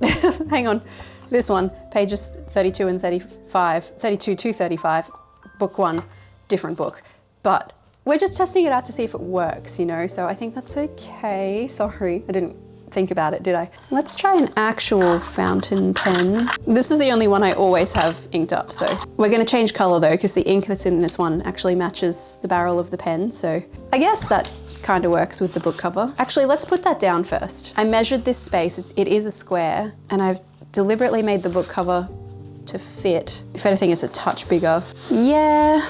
Speaker 1: Hang on. This one, pages 32 and 35, 32 to 35, book 1, different book. But we're just testing it out to see if it works, so I think that's okay. Sorry, I didn't think about it, did I? Let's try an actual fountain pen. This is the only one I always have inked up, so. We're gonna change color though, because the ink that's in this one actually matches the barrel of the pen, so I guess that kind of works with the book cover. Actually, let's put that down first. I measured this space, it is a square, and I've deliberately made the book cover to fit. If anything, it's a touch bigger. Yeah,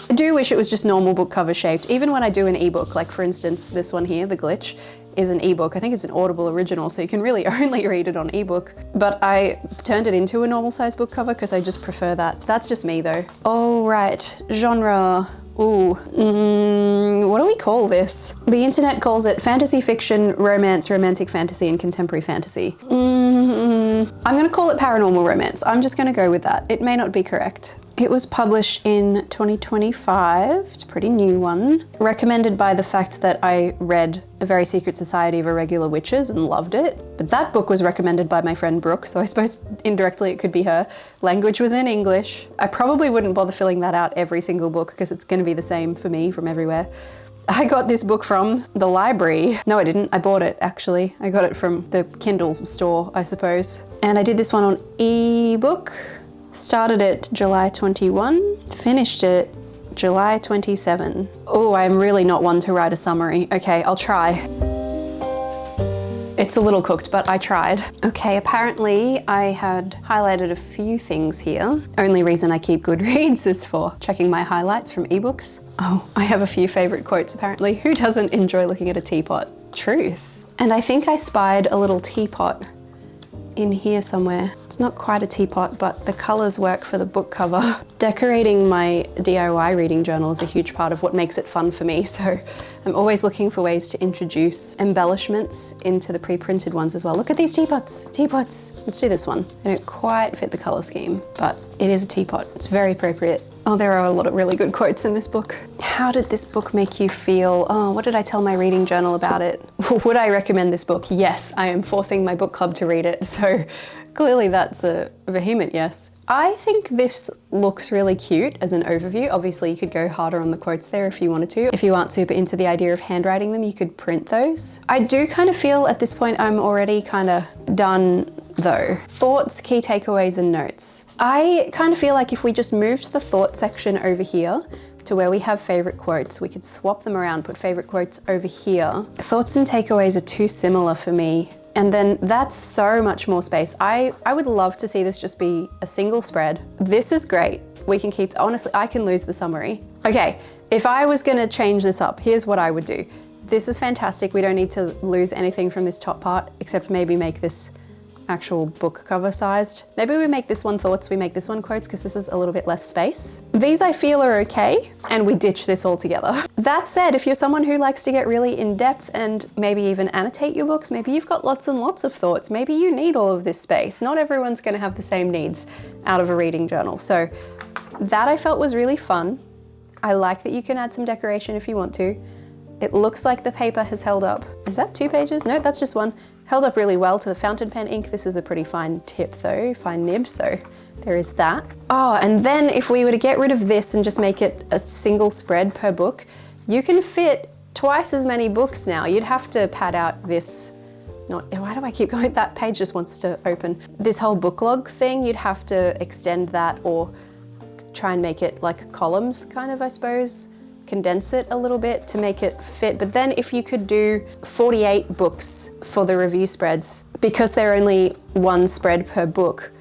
Speaker 1: I do wish it was just normal book cover shaped. Even when I do an ebook, like for instance, this one here, The Glitch, is an ebook. I think it's an Audible original, so you can really only read it on ebook. But I turned it into a normal size book cover because I just prefer that. That's just me though. All right, genre. Ooh, what do we call this? The internet calls it fantasy fiction, romance, romantic fantasy, and contemporary fantasy. I'm gonna call it paranormal romance. I'm just gonna go with that. It may not be correct. It was published in 2025. It's a pretty new one. Recommended by the fact that I read A Very Secret Society of Irregular Witches and loved it. But that book was recommended by my friend Brooke, so I suppose indirectly it could be her. Language was in English. I probably wouldn't bother filling that out every single book because it's gonna be the same for me from everywhere. I got this book from the library. No, I didn't. I bought it, actually. I got it from the Kindle store, I suppose. And I did this one on ebook. Started it July 21, finished it July 27. Oh, I'm really not one to write a summary. Okay, I'll try. It's a little cooked, but I tried. Okay, apparently I had highlighted a few things here. Only reason I keep Goodreads is for checking my highlights from ebooks. Oh, I have a few favorite quotes apparently. Who doesn't enjoy looking at a teapot? Truth. And I think I spied a little teapot in here somewhere. It's not quite a teapot, but the colors work for the book cover. Decorating my DIY reading journal is a huge part of what makes it fun for me, so I'm always looking for ways to introduce embellishments into the pre-printed ones as well. Look at these teapots, teapots. Let's do this one. They don't quite fit the color scheme, but it is a teapot. It's very appropriate. Oh, there are a lot of really good quotes in this book. How did this book make you feel? Oh, what did I tell my reading journal about it? Would I recommend this book? Yes, I am forcing my book club to read it, so clearly that's a vehement yes. I think this looks really cute as an overview. Obviously, you could go harder on the quotes there if you wanted to. If you aren't super into the idea of handwriting them, you could print those. I do kind of feel at this point I'm already kind of done though. Thoughts, key takeaways, and notes. I kind of feel like if we just moved the thought section over here, to where we have favorite quotes. We could swap them around, put favorite quotes over here. Thoughts and takeaways are too similar for me. And then that's so much more space. I would love to see this just be a single spread. This is great. We can keep, honestly, I can lose the summary. Okay, if I was gonna change this up, here's what I would do. This is fantastic. We don't need to lose anything from this top part, except maybe make this actual book cover sized. Maybe we make this one thoughts, we make this one quotes, because this is a little bit less space. These I feel are okay, and we ditch this altogether. That said, if you're someone who likes to get really in depth and maybe even annotate your books, maybe you've got lots and lots of thoughts, maybe you need all of this space. Not everyone's gonna have the same needs out of a reading journal. So that I felt was really fun. I like that you can add some decoration if you want to. It looks like the paper has held up. Is that 2 pages? No, that's just one. Held up really well to the fountain pen ink. This is a pretty fine tip though, fine nib, so there is that. Oh, and then if we were to get rid of this and just make it a single spread per book, you can fit twice as many books now. You'd have to pad out this, why do I keep going? That page just wants to open. This whole book log thing, you'd have to extend that or try and make it like columns kind of, I suppose. Condense it a little bit to make it fit. But then if you could do 48 books for the review spreads, because they're only 1 spread per book,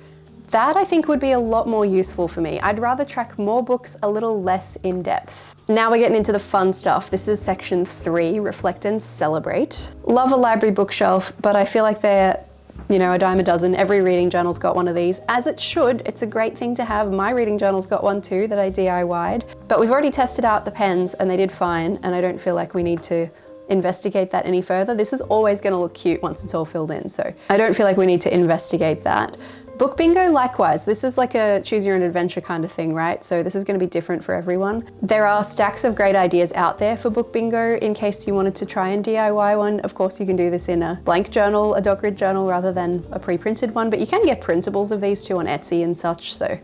Speaker 1: that I think would be a lot more useful for me. I'd rather track more books a little less in depth. Now we're getting into the fun stuff. This is section 3, Reflect and Celebrate. Love a library bookshelf, but I feel like they're a dime a dozen. Every reading journal's got one of these, as it should. It's a great thing to have. My reading journal's got one too that I DIY'd, but we've already tested out the pens and they did fine, and I don't feel like we need to investigate that any further. This is always gonna look cute once it's all filled in, so I don't feel like we need to investigate that. Book bingo, likewise. This is like a choose your own adventure kind of thing, right? So this is gonna be different for everyone. There are stacks of great ideas out there for book bingo in case you wanted to try and DIY one. Of course, you can do this in a blank journal, a dot grid journal, rather than a pre-printed one, but you can get printables of these too on Etsy and such, so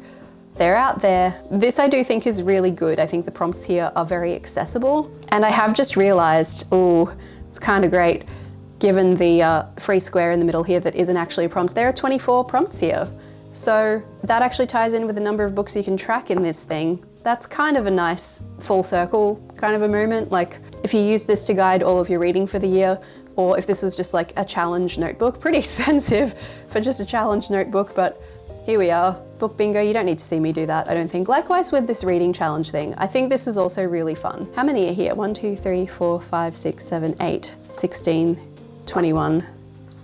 Speaker 1: they're out there. This I do think is really good. I think the prompts here are very accessible. And I have just realized, oh, it's kind of great. Given the free square in the middle here that isn't actually a prompt, there are 24 prompts here. So that actually ties in with the number of books you can track in this thing. That's kind of a nice full circle kind of a moment. Like if you use this to guide all of your reading for the year, or if this was just like a challenge notebook, pretty expensive for just a challenge notebook, but here we are. Book bingo, you don't need to see me do that, I don't think. Likewise with this reading challenge thing, I think this is also really fun. How many are here? 1, 2, 3, 4, 5, 6, 7, 8, 16, 21,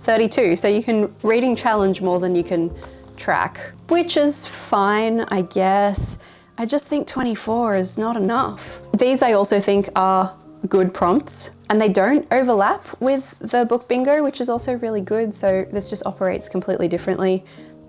Speaker 1: 32. So you can reading challenge more than you can track, which is fine, I guess. I just think 24 is not enough. These I also think are good prompts, and they don't overlap with the book bingo, which is also really good. So this just operates completely differently,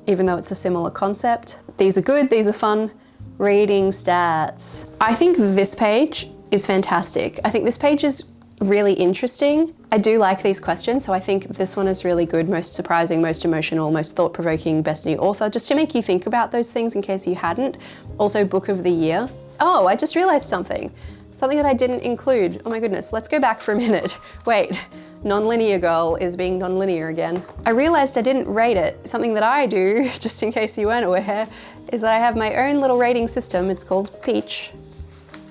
Speaker 1: even though it's a similar concept. These are good, these are fun. Reading stats. I think this page is fantastic. I think this page is really interesting. I do like these questions, so I think this one is really good. Most surprising, most emotional, most thought-provoking, best new author, just to make you think about those things in case you hadn't. Also book of the year. Oh, I just realized something that I didn't include. Oh my goodness, let's go back for a minute. Wait, non-linear girl is being non-linear again. I realized I didn't rate it. Something that I do, just in case you weren't aware, is that I have my own little rating system. It's called Peach.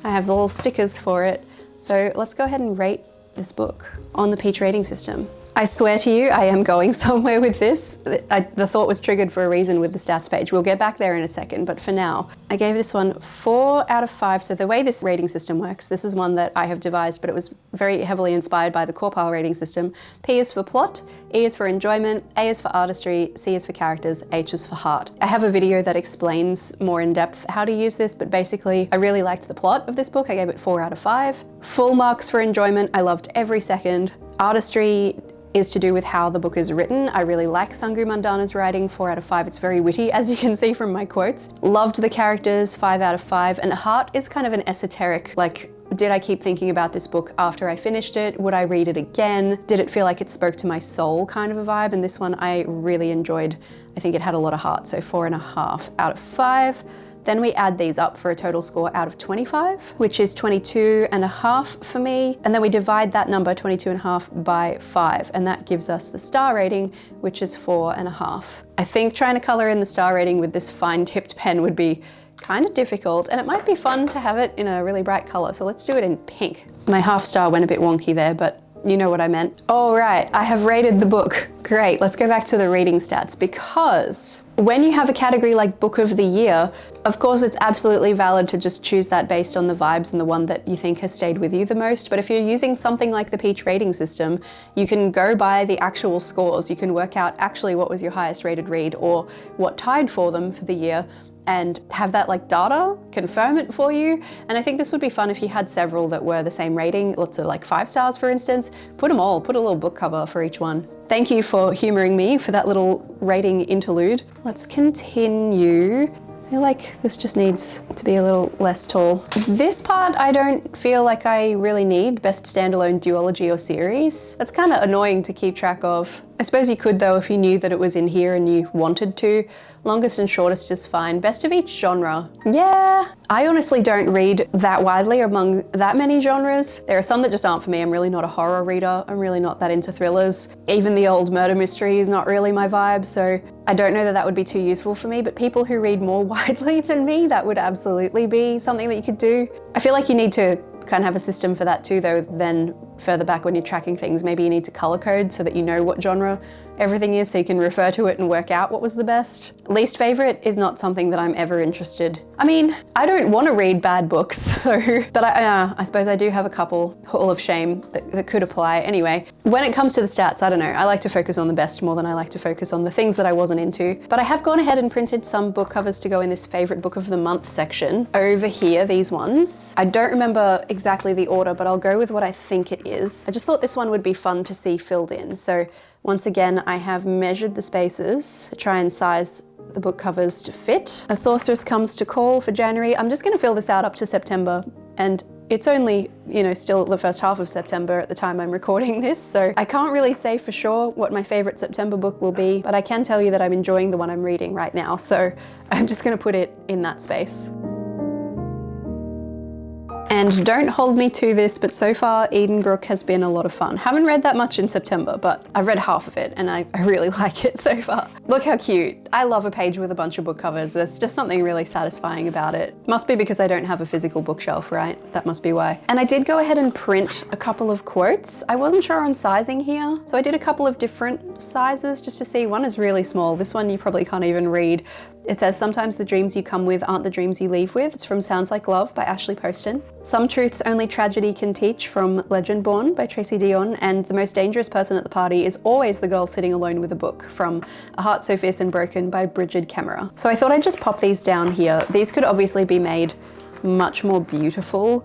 Speaker 1: I have the little stickers for it. So let's go ahead and rate this book on the Peach rating system. I swear to you, I am going somewhere with this. The thought was triggered for a reason with the stats page. We'll get back there in a second, but for now, I gave this one 4 out of 5. So the way this rating system works, this is one that I have devised, but it was very heavily inspired by the Corpal rating system. P is for plot, E is for enjoyment, A is for artistry, C is for characters, H is for heart. I have a video that explains more in depth how to use this, but basically I really liked the plot of this book. I gave it 4 out of 5. Full marks for enjoyment. I loved every second. Artistry is to do with how the book is written. I really like Sangu Mandana's writing, 4 out of 5. It's very witty, as you can see from my quotes. Loved the characters, 5 out of 5. And heart is kind of an esoteric, like, did I keep thinking about this book after I finished it? Would I read it again? Did it feel like it spoke to my soul kind of a vibe? And this one I really enjoyed. I think it had a lot of heart, so 4.5 out of 5. Then we add these up for a total score out of 25, which is 22.5 for me. And then we divide that number, 22.5, by 5. And that gives us the star rating, which is 4.5. I think trying to color in the star rating with this fine tipped pen would be
Speaker 2: kind of difficult, and it might be fun to have it in a really bright color, so let's do it in pink. My half star went a bit wonky there, but you know what I meant. All right, I have rated the book. Great, let's go back to the reading stats, because when you have a category like Book of the Year, of course it's absolutely valid to just choose that based on the vibes and the one that you think has stayed with you the most. But if you're using something like the Peach rating system, you can go by the actual scores. You can work out actually what was your highest rated read or what tied for them for the year, and have that like data confirm it for you. And I think this would be fun if you had several that were the same rating, lots of like 5 stars for instance. Put them all, put a little book cover for each one. Thank you for humoring me for that little rating interlude. Let's continue. I feel like this just needs to be a little less tall. This part I don't feel like I really need, best standalone duology or series. That's kind of annoying to keep track of. I suppose you could though if you knew that it was in here and you wanted to. Longest and shortest is fine. Best of each genre. Yeah, I honestly don't read that widely among that many genres. There are some that just aren't for me. I'm really not a horror reader. I'm really not that into thrillers. Even the old murder mystery is not really my vibe, so I don't know that that would be too useful for me, but people who read more widely than me, that would absolutely be something that you could do. I feel like you need to kind of have a system for that too though. Then further back when you're tracking things, maybe you need to color code so that you know what genre everything is, so you can refer to it and work out what was the best. Least favorite is not something that I'm ever interested. I mean, I don't want to read bad books, so, but I suppose I do have a couple, Hall of Shame, that could apply. Anyway, when it comes to the stats, I don't know, I like to focus on the best more than I like to focus on the things that I wasn't into. But I have gone ahead and printed some book covers to go in this favorite book of the month section. Over here, these ones. I don't remember exactly the order, but I'll go with what I think it is. I just thought this one would be fun to see filled in. So once again, I have measured the spaces to try and size the book covers to fit. A Sorceress Comes to Call for January. I'm just gonna fill this out up to September, and it's only, you know, still the first half of September at the time I'm recording this, so I can't really say for sure what my favorite September book will be, but I can tell you that I'm enjoying the one I'm reading right now, so I'm just gonna put it in that space. And don't hold me to this, but so far Edenbrook has been a lot of fun. Haven't read that much in September, but I've read half of it and I really like it so far. Look how cute. I love a page with a bunch of book covers. There's just something really satisfying about it. Must be because I don't have a physical bookshelf, right? That must be why. And I did go ahead and print a couple of quotes. I wasn't sure on sizing here, so I did a couple of different sizes just to see. One is really small. This one you probably can't even read. It says, "Sometimes the dreams you come with aren't the dreams you leave with." It's from Sounds Like Love by Ashley Poston. "Some Truths Only Tragedy Can Teach" from Legend Born by Tracy Dion. And "The Most Dangerous Person at the Party is Always the Girl Sitting Alone with a Book" from A Heart So Fierce and Broken by Bridget Kemmerer. So I thought I'd just pop these down here. These could obviously be made much more beautiful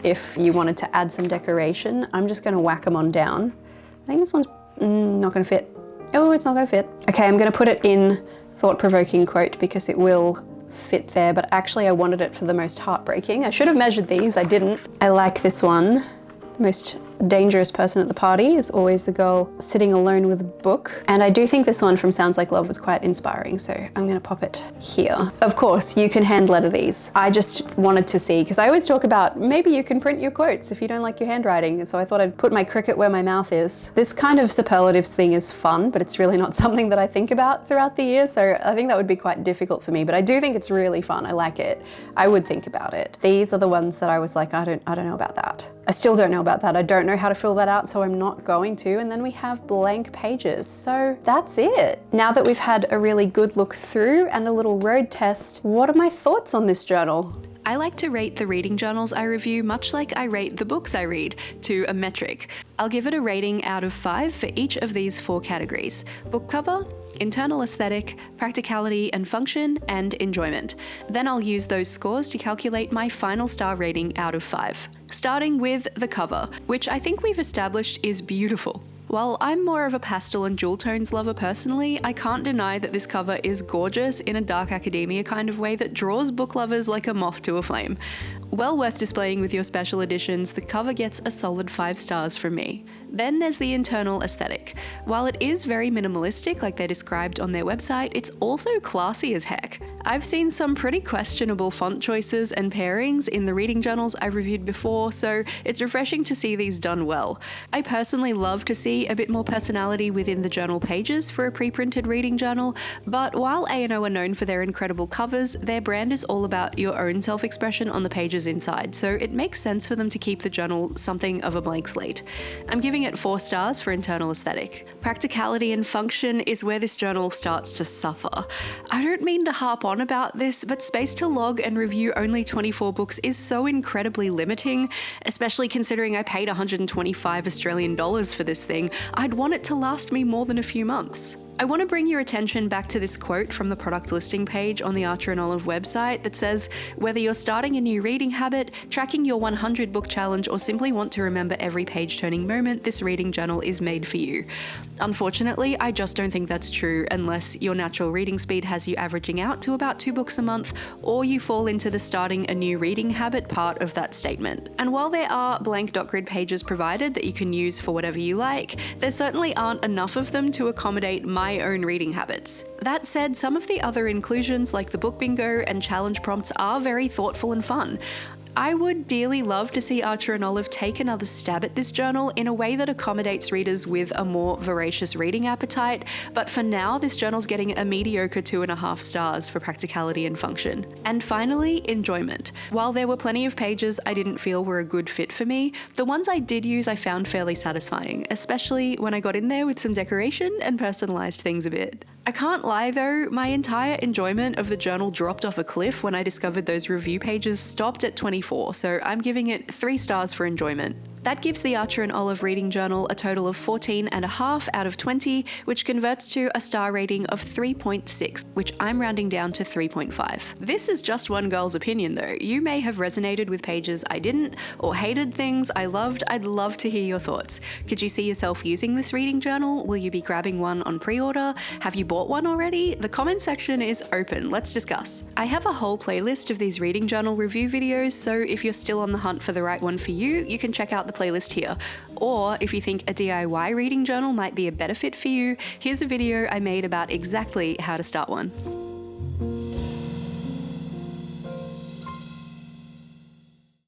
Speaker 2: if you wanted to add some decoration. I'm just gonna whack them on down. I think this one's not gonna fit. Oh, it's not gonna fit. Okay, I'm gonna put it in thought-provoking quote because it will fit there, but actually I wanted it for the most heartbreaking. I should have measured these, I didn't. I like this one. The most dangerous person at the party is always the girl sitting alone with a book. And I do think this one from Sounds Like Love was quite inspiring, so I'm gonna pop it here. Of course, you can hand letter these. I just wanted to see, because I always talk about maybe you can print your quotes if you don't like your handwriting, so I thought I'd put my cricket where my mouth is. This kind of superlatives thing is fun, but it's really not something that I think about throughout the year, so I think that would be quite difficult for me, but I do think it's really fun. I like it. I would think about it. These are the ones that I was like, I don't know about that. I still don't know about that. I don't know how to fill that out, so I'm not going to. And then we have blank pages. So that's it. Now that we've had a really good look through and a little road test, what are my thoughts on this journal?
Speaker 1: I like to rate the reading journals I review much like I rate the books I read, to a metric. I'll give it a rating out of 5 for each of these 4 categories: book cover, internal aesthetic, practicality and function, and enjoyment. Then I'll use those scores to calculate my final star rating out of 5. Starting with the cover, which I think we've established is beautiful. While I'm more of a pastel and jewel tones lover personally, I can't deny that this cover is gorgeous in a dark academia kind of way that draws book lovers like a moth to a flame. Well worth displaying with your special editions, the cover gets a solid 5 stars from me. Then there's the internal aesthetic. While it is very minimalistic like they described on their website, it's also classy as heck. I've seen some pretty questionable font choices and pairings in the reading journals I reviewed before, so it's refreshing to see these done well. I personally love to see a bit more personality within the journal pages for a pre-printed reading journal, but while A&O are known for their incredible covers, their brand is all about your own self-expression on the pages inside, so it makes sense for them to keep the journal something of a blank slate. I'm giving it 4 stars for internal aesthetic. Practicality and function is where this journal starts to suffer. I don't mean to harp on about this, but space to log and review only 24 books is so incredibly limiting, especially considering I paid 125 Australian dollars for this thing. I'd want it to last me more than a few months. I want to bring your attention back to this quote from the product listing page on the Archer and Olive website that says, "Whether you're starting a new reading habit, tracking your 100 book challenge, or simply want to remember every page-turning moment, this reading journal is made for you." Unfortunately, I just don't think that's true unless your natural reading speed has you averaging out to about 2 books a month, or you fall into the starting a new reading habit part of that statement. And while there are blank dot grid pages provided that you can use for whatever you like, there certainly aren't enough of them to accommodate my own reading habits. That said, some of the other inclusions like the book bingo and challenge prompts are very thoughtful and fun. I would dearly love to see Archer and Olive take another stab at this journal in a way that accommodates readers with a more voracious reading appetite, but for now this journal's getting a mediocre 2.5 stars for practicality and function. And finally, enjoyment. While there were plenty of pages I didn't feel were a good fit for me, the ones I did use I found fairly satisfying, especially when I got in there with some decoration and personalised things a bit. I can't lie though, my entire enjoyment of the journal dropped off a cliff when I discovered those review pages stopped at 24, so I'm giving it 3 stars for enjoyment. That gives the Archer and Olive reading journal a total of 14.5 out of 20, which converts to a star rating of 3.6, which I'm rounding down to 3.5. This is just one girl's opinion though. You may have resonated with pages I didn't, or hated things I loved. I'd love to hear your thoughts. Could you see yourself using this reading journal? Will you be grabbing one on pre-order? Have you bought one already? The comment section is open. Let's discuss. I have a whole playlist of these reading journal review videos, so if you're still on the hunt for the right one for you, you can check out the playlist here. Or if you think a DIY reading journal might be a better fit for you, here's a video I made about exactly how to start one.